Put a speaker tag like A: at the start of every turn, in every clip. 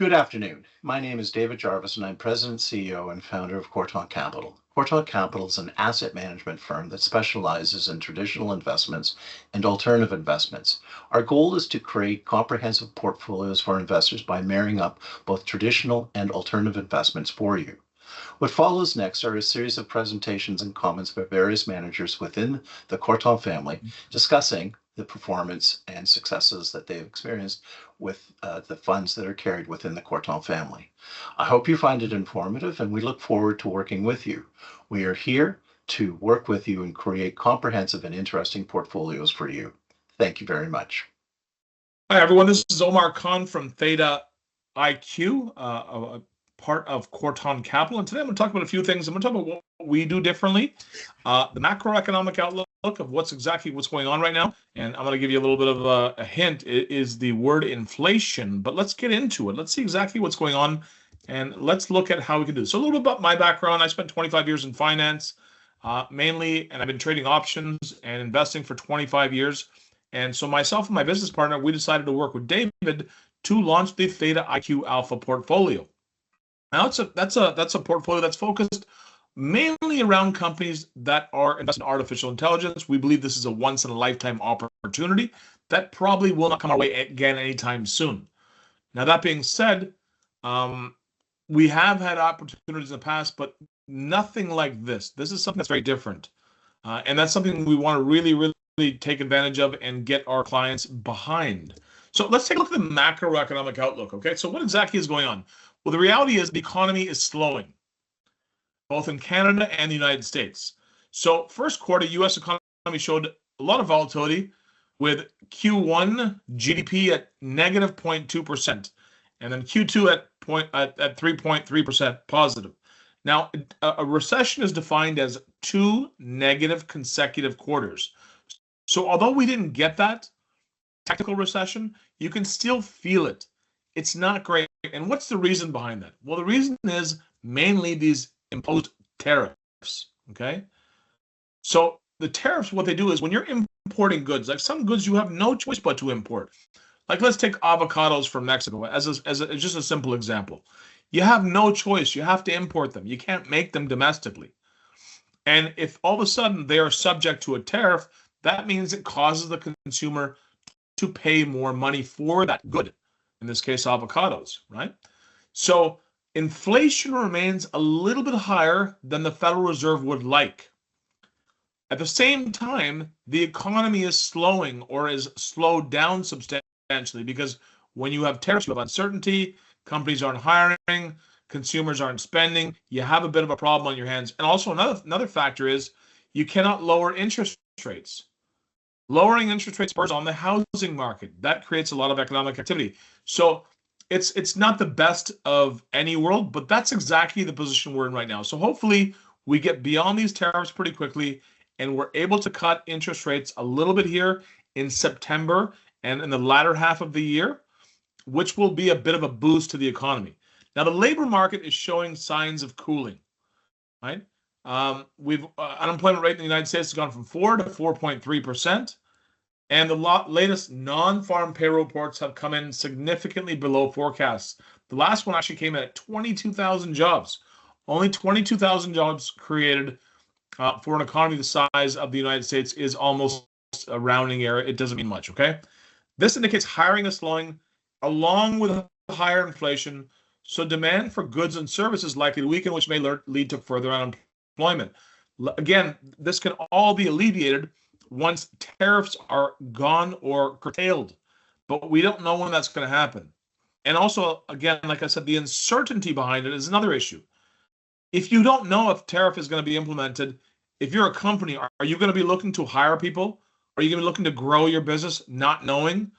A: Good afternoon. My name is David Jarvis, and I'm President, CEO, and founder of Corton Capital. Corton Capital is an asset management firm that specializes in traditional investments and alternative investments. Our goal is to create comprehensive portfolios for investors by marrying up both traditional and alternative investments for you. What follows next are a series of presentations and comments by various managers within the Corton family discussing the performance and successes that they've experienced with the funds that are carried within the Corton family. I hope you find it informative and we look forward to working with you. We are here to work with you and create comprehensive and interesting portfolios for you. Thank you very much.
B: Hi, everyone. This is Omar Khan from Theta IQ, a part of Corton Capital. And today I'm going to talk about a few things. I'm going to talk about what we do differently, the macroeconomic outlook of what's going on right now. And I'm going to give you a little bit of a hint. It is the word inflation. But let's get into it. Let's see exactly what's going on. And let's look at how we can do this. So a little bit about my background. I spent 25 years in finance, mainly, and I've been trading options and investing for 25 years. And so myself and my business partner, we decided to work with David to launch the Theta IQ Alpha portfolio. Now, that's a portfolio that's focused mainly around companies that are invested in artificial intelligence. We believe this is a once-in-a-lifetime opportunity that probably will not come our way again anytime soon. Now, that being said, we have had opportunities in the past, but nothing like this. This is something that's very different. And that's something we want to really take advantage of and get our clients behind. So let's take a look at the macroeconomic outlook. Okay, so what exactly is going on? Well, the reality is the economy is slowing, both in Canada and the United States. So first quarter, U.S. economy showed a lot of volatility with Q1 GDP at negative 0.2%, and then Q2 at 3.3% positive. Now, a recession is defined as 2 negative consecutive quarters. So although we didn't get that technical recession, you can still feel it. It's not great. And what's the reason behind that? Well, the reason is mainly these imposed tariffs, okay? So the tariffs, what they do is when you're importing goods, like some goods you have no choice but to import. Like let's take avocados from Mexico as just a simple example. You have no choice. You have to import them. You can't make them domestically. And if all of a sudden they are subject to a tariff, that means it causes the consumer to pay more money for that good, in this case, avocados, right? So inflation remains a little bit higher than the Federal Reserve would like. At the same time, the economy is slowing or is slowed down substantially because when you have tariffs, you have uncertainty, companies aren't hiring, consumers aren't spending, you have a bit of a problem on your hands. And also another factor is you cannot lower interest rates. Lowering interest rates spurs on the housing market. That creates a lot of economic activity. So it's not the best of any world, but that's exactly the position we're in right now. So hopefully we get beyond these tariffs pretty quickly and we're able to cut interest rates a little bit here in September and in the latter half of the year, which will be a bit of a boost to the economy. Now, the labor market is showing signs of cooling, right? Unemployment rate in the United States has gone from 4 to 4.3%. And the latest non-farm payroll reports have come in significantly below forecasts. The last one actually came in at 22,000 jobs. Only 22,000 jobs created for an economy the size of the United States is almost a rounding error. It doesn't mean much, okay? This indicates hiring is slowing along with higher inflation. So demand for goods and services likely to weaken, which may lead to further unemployment. Again, this can all be alleviated once tariffs are gone or curtailed, but we don't know when that's going to happen. And also, again, like I said, the uncertainty behind it is another issue. If you don't know if tariff is going to be implemented, if you're a company, are you going to be looking to hire people? Are you going to be looking to grow your business, not knowing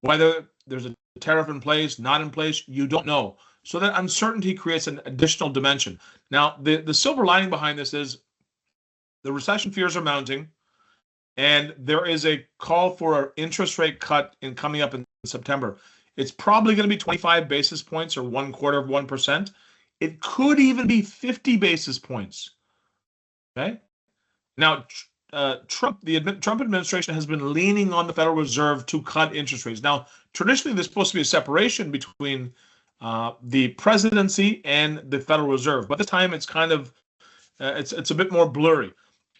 B: whether there's a tariff in place, not in place? You don't know. So that uncertainty creates an additional dimension. Now, the silver lining behind this is the recession fears are mounting. And there is a call for an interest rate cut coming up in September. It's probably going to be 25 basis points or 0.25%. It could even be 50 basis points. Okay. Now, the Trump administration has been leaning on the Federal Reserve to cut interest rates. Now, traditionally, there's supposed to be a separation between the presidency and the Federal Reserve. But this time it's kind of it's a bit more blurry.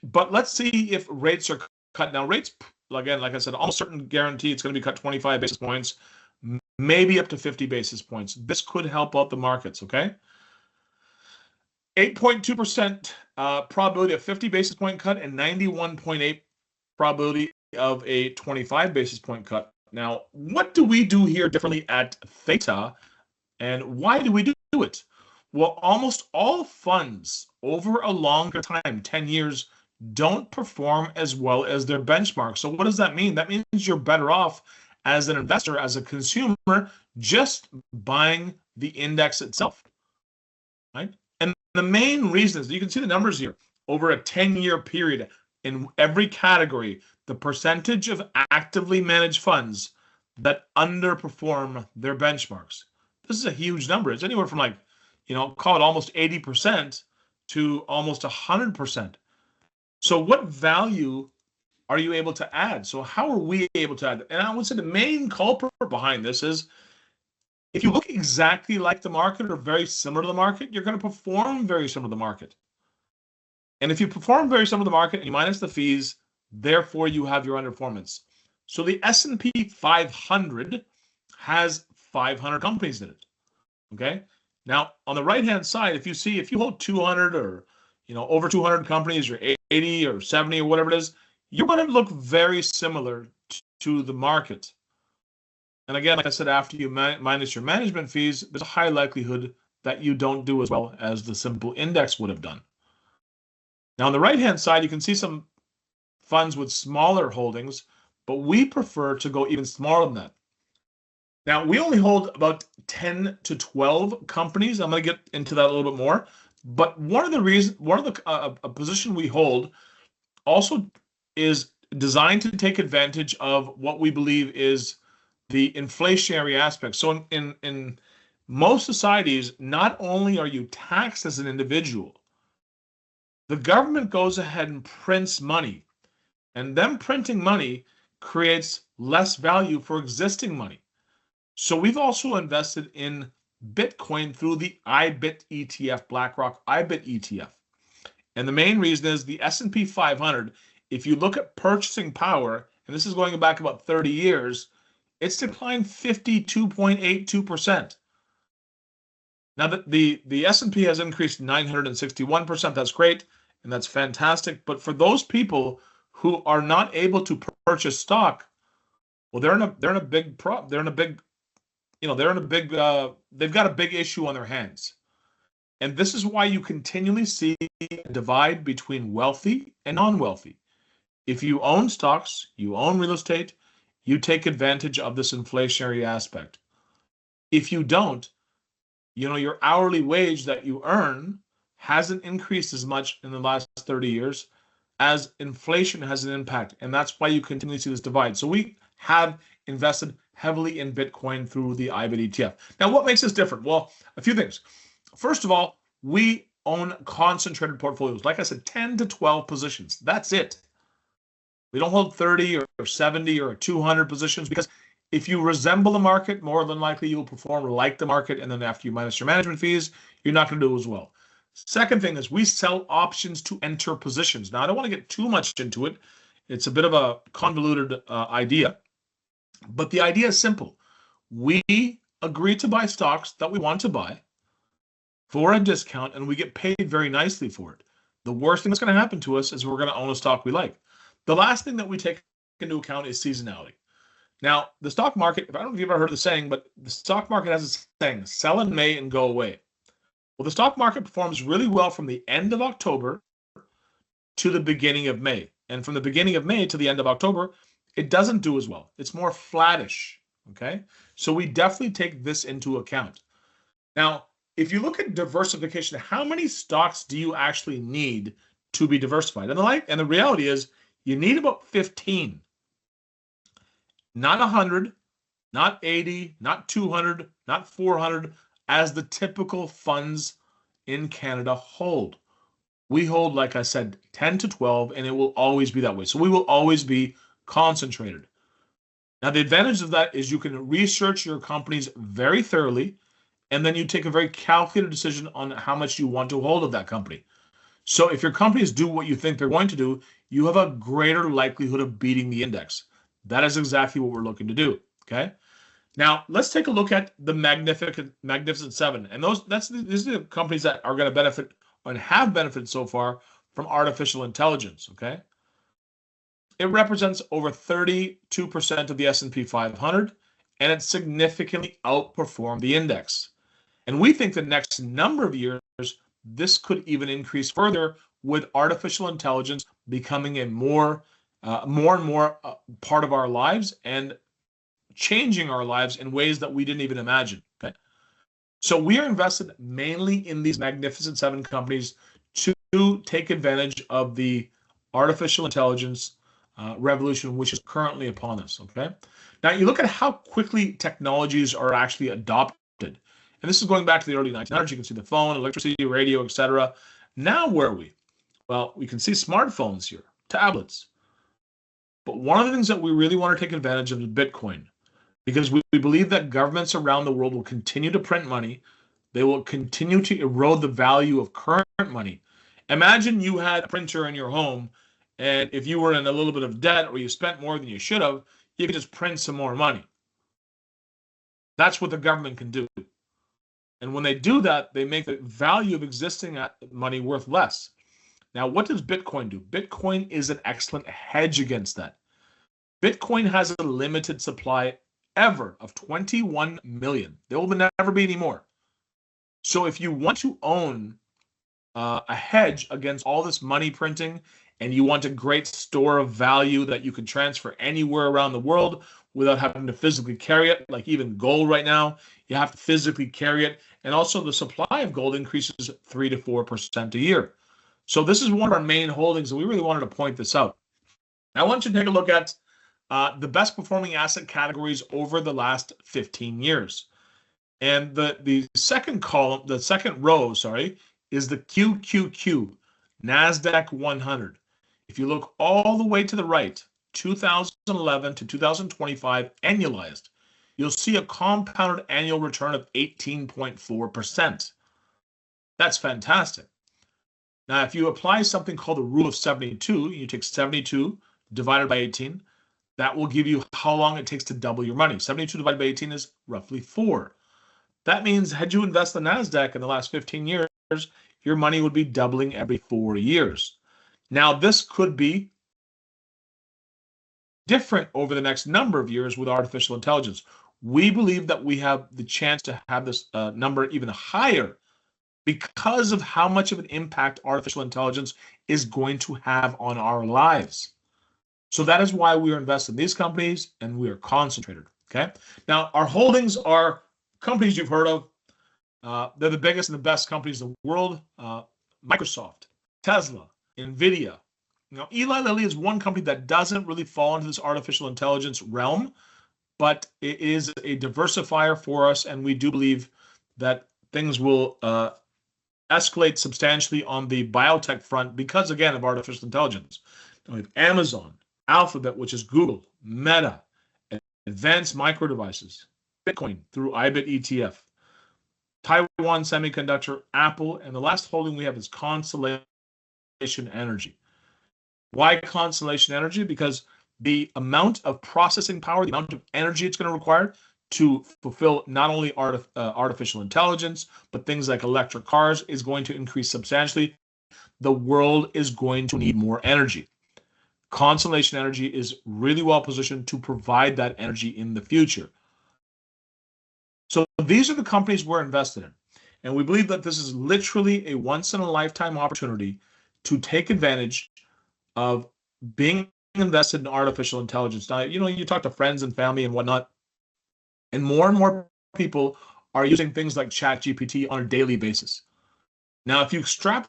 B: But let's see if rates are cut. Now, rates, again, like I said, almost certain guarantee it's going to be cut 25 basis points, maybe up to 50 basis points. This could help out the markets, okay? 8.2% probability of 50 basis point cut and 91.8 probability of a 25 basis point cut. Now, what do we do here differently at Theta, and why do we do it? Well, almost all funds over a longer time, 10 years, don't perform as well as their benchmark. So what does that mean? That means you're better off as an investor, as a consumer, just buying the index itself, right? And the main reason is, you can see the numbers here, over a 10-year period in every category, the percentage of actively managed funds that underperform their benchmarks. This is a huge number. It's anywhere from, like, call it almost 80% to almost 100%. So what value are you able to add? So how are we able to add? And I would say the main culprit behind this is, if you look exactly like the market or very similar to the market, you're going to perform very similar to the market. And if you perform very similar to the market and you minus the fees, therefore you have your underperformance. So the S&P 500 has 500 companies in it. Okay. Now, on the right-hand side, if you hold 200 or, over 200 companies, or 80 or 70 or whatever it is, you're going to look very similar to the market. And again, like I said, after you minus your management fees, there's a high likelihood that you don't do as well as the simple index would have done. Now, on the right-hand side, you can see some funds with smaller holdings, but we prefer to go even smaller than that. Now, we only hold about 10 to 12 companies. I'm going to get into that a little bit more. But one of the a position we hold also is designed to take advantage of what we believe is the inflationary aspect. So in most societies, not only are you taxed as an individual, the government goes ahead and prints money. And them printing money creates less value for existing money. So we've also invested in Bitcoin through the IBIT ETF, BlackRock IBIT ETF. And the main reason is the S&P 500, if you look at purchasing power, and this is going back about 30 years, it's declined 52.82%. Now, the S&P has increased 961%. That's great, and that's fantastic. But for those people who are not able to purchase stock, well, they've got a big issue on their hands. And this is why you continually see a divide between wealthy and non-wealthy. If you own stocks, you own real estate, you take advantage of this inflationary aspect. If you don't, your hourly wage that you earn hasn't increased as much in the last 30 years as inflation has an impact. And that's why you continually see this divide. So we have invested heavily in Bitcoin through the IBIT ETF. Now, what makes this different? Well, a few things. First of all, we own concentrated portfolios. Like I said, 10 to 12 positions. That's it. We don't hold 30 or 70 or 200 positions, because if you resemble the market, more than likely you'll perform like the market. And then after you minus your management fees, you're not going to do as well. Second thing is, we sell options to enter positions. Now, I don't want to get too much into it. It's a bit of a convoluted idea. But the idea is simple. We agree to buy stocks that we want to buy for a discount, and we get paid very nicely for it. The worst thing that's going to happen to us is we're going to own a stock we like. The last thing that we take into account is seasonality. Now, the stock market, I don't know if you've ever heard the saying, but the stock market has a saying, sell in May and go away. Well, the stock market performs really well from the end of October to the beginning of May. And from the beginning of May to the end of October, it doesn't do as well. It's more flattish, okay? So we definitely take this into account. Now, if you look at diversification, how many stocks do you actually need to be diversified? And the reality is, you need about 15. Not 100, not 80, not 200, not 400, as the typical funds in Canada hold. We hold, like I said, 10 to 12, and it will always be that way. So we will always be concentrated. Now, the advantage of that is you can research your companies very thoroughly, and then you take a very calculated decision on how much you want to hold of that company. So if your companies do what you think they're going to do, you have a greater likelihood of beating the index. That is exactly what we're looking to do. Okay. Now let's take a look at the Magnificent Seven, and these are the companies that are going to benefit and have benefited so far from artificial intelligence. Okay. It represents over 32% of the S&P 500, and it significantly outperformed the index. And we think the next number of years, this could even increase further with artificial intelligence becoming a more and more part of our lives and changing our lives in ways that we didn't even imagine. Okay. So we are invested mainly in these Magnificent Seven companies to take advantage of the artificial intelligence revolution, which is currently upon us. Okay. Now you look at how quickly technologies are actually adopted. And this is going back to the early 1900s. You can see the phone, electricity, radio, etc. Now where are we? Well, we can see smartphones here, tablets. But one of the things that we really want to take advantage of is Bitcoin, because we believe that governments around the world will continue to print money. They will continue to erode the value of current money. Imagine you had a printer in your home, and if you were in a little bit of debt or you spent more than you should have, you could just print some more money. That's what the government can do. And when they do that, they make the value of existing money worth less. Now, what does Bitcoin do? Bitcoin is an excellent hedge against that. Bitcoin has a limited supply ever of 21 million. There will never be any more. So if you want to own a hedge against all this money printing, and you want a great store of value that you can transfer anywhere around the world without having to physically carry it, like even gold right now, you have to physically carry it. And also the supply of gold increases 3 to 4% a year. So this is one of our main holdings, and we really wanted to point this out. Now, I want you to take a look at the best performing asset categories over the last 15 years. And the second column, the second row, is the QQQ, NASDAQ 100. If you look all the way to the right, 2011 to 2025 annualized, you'll see a compounded annual return of 18.4%. That's fantastic. Now, if you apply something called the rule of 72, you take 72 divided by 18, that will give you how long it takes to double your money. 72 divided by 18 is roughly 4. That means had you invest in NASDAQ in the last 15 years, your money would be doubling every 4 years. Now, this could be different over the next number of years with artificial intelligence. We believe that we have the chance to have this number even higher because of how much of an impact artificial intelligence is going to have on our lives. So that is why we are invested in these companies, and we are concentrated. Okay. Now, our holdings are companies you've heard of. They're the biggest and the best companies in the world. Microsoft, Tesla, NVIDIA. Now, Eli Lilly is one company that doesn't really fall into this artificial intelligence realm, but it is a diversifier for us, and we do believe that things will escalate substantially on the biotech front because, again, of artificial intelligence. Now, we have Amazon, Alphabet, which is Google, Meta, Advanced Micro Devices, Bitcoin through IBIT ETF, Taiwan Semiconductor, Apple, and the last holding we have is Constellation Energy. Why Constellation Energy? Because the amount of processing power, the amount of energy it's going to require to fulfill not only artificial intelligence, but things like electric cars is going to increase substantially. The world is going to need more energy. Constellation Energy is really well positioned to provide that energy in the future. So these are the companies we're invested in. And we believe that this is literally a once-in-a-lifetime opportunity to take advantage of being invested in artificial intelligence. Now, you talk to friends and family and whatnot, and more people are using things like ChatGPT on a daily basis. Now, if you extrapolate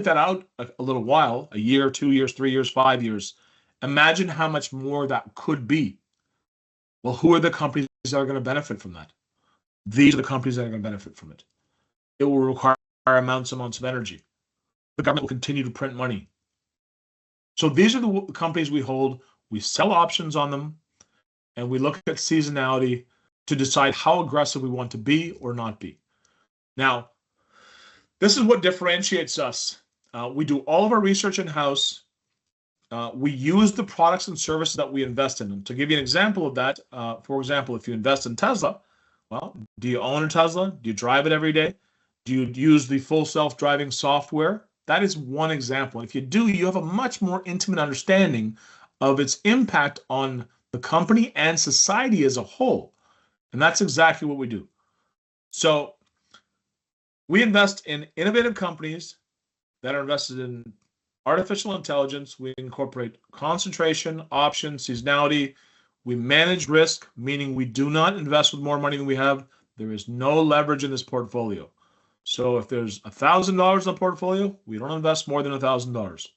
B: that out a little while, a year, 2 years, 3 years, 5 years, imagine how much more that could be. Well, who are the companies that are going to benefit from that? These are the companies that are going to benefit from it. It will require amounts of energy. The government will continue to print money. So these are the companies we hold. We sell options on them, and we look at seasonality to decide how aggressive we want to be or not be. Now, this is what differentiates us. We do all of our research in-house. We use the products and services that we invest in. And to give you an example of that, for example, if you invest in Tesla, well, do you own a Tesla? Do you drive it every day? Do you use the full self-driving software? That is one example. If you do, you have a much more intimate understanding of its impact on the company and society as a whole. And that's exactly what we do. So we invest in innovative companies that are invested in artificial intelligence. We incorporate concentration, option, seasonality. We manage risk, meaning we do not invest with more money than we have. There is no leverage in this portfolio. So if there's $1,000 in the portfolio, we don't invest more than $1,000.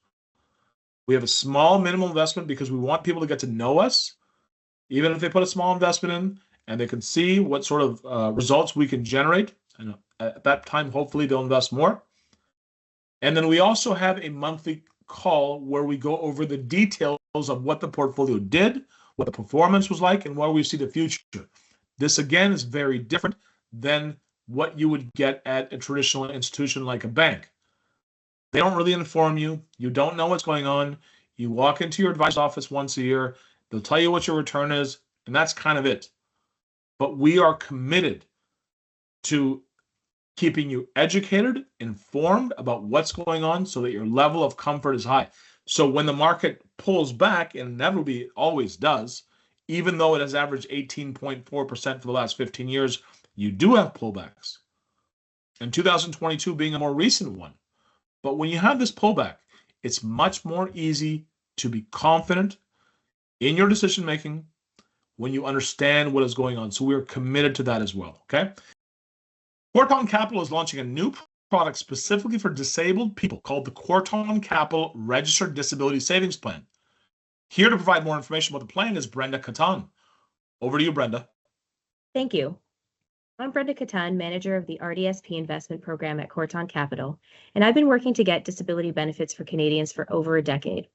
B: We have a small minimum investment because we want people to get to know us, even if they put a small investment in, and they can see what sort of results we can generate. And at that time, hopefully they'll invest more. And then we also have a monthly call where we go over the details of what the portfolio did, what the performance was like, and where we see the future. This, again, is very different than what you would get at a traditional institution like a bank. They don't really inform you. You don't know what's going on. You walk into your advisor's office once a year. They'll tell you what your return is, and that's kind of it. But we are committed to keeping you educated, informed about what's going on so that your level of comfort is high. So when the market pulls back, and inevitably it always does, even though it has averaged 18.4% for the last 15 years, you do have pullbacks. And 2022 being a more recent one. But when you have this pullback, it's much more easy to be confident in your decision making when you understand what is going on. So we're committed to that as well, okay? Quarton Capital is launching a new product specifically for disabled people called the Quarton Capital Registered Disability Savings Plan. Here to provide more information about the plan is Brenda Catan. Over to you, Brenda.
C: Thank you. I'm Brenda Catan, manager of the RDSP investment program at Quarton Capital, and I've been working to get disability benefits for Canadians for over a decade.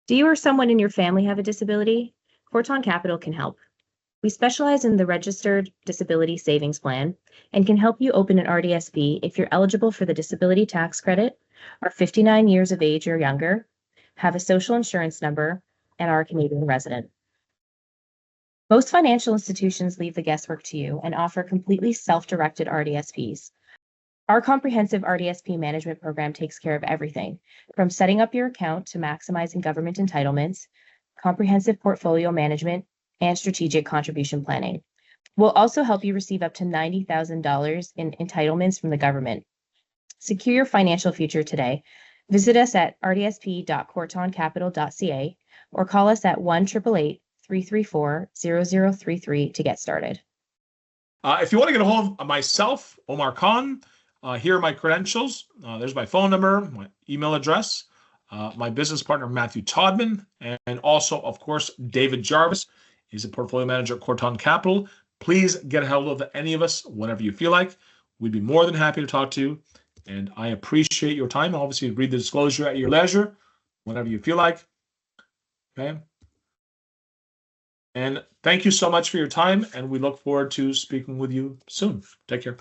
C: Do you or someone in your family have a disability? Quarton Capital can help. We specialize in the Registered Disability Savings Plan and can help you open an RDSP if you're eligible for the disability tax credit, are 59 years of age or younger, have a social insurance number, and are a Canadian resident. Most financial institutions leave the guesswork to you and offer completely self-directed RDSPs. Our comprehensive RDSP management program takes care of everything, from setting up your account to maximizing government entitlements, comprehensive portfolio management, and strategic contribution planning. We'll also help you receive up to $90,000 in entitlements from the government. Secure your financial future today. Visit us at rdsp.quartoncapital.ca or call us at 1-888-334-0033 to get started.
B: If you want to get a hold of myself, Omar Khan, here are my credentials. There's my phone number, my email address, my business partner, Matthew Todman, and also, of course, David Jarvis. He's a portfolio manager at Quarton Capital. Please get a hold of any of us whenever you feel like. We'd be more than happy to talk to you. And I appreciate your time. Obviously, read the disclosure at your leisure, whenever you feel like. Okay. And thank you so much for your time. And we look forward to speaking with you soon. Take care.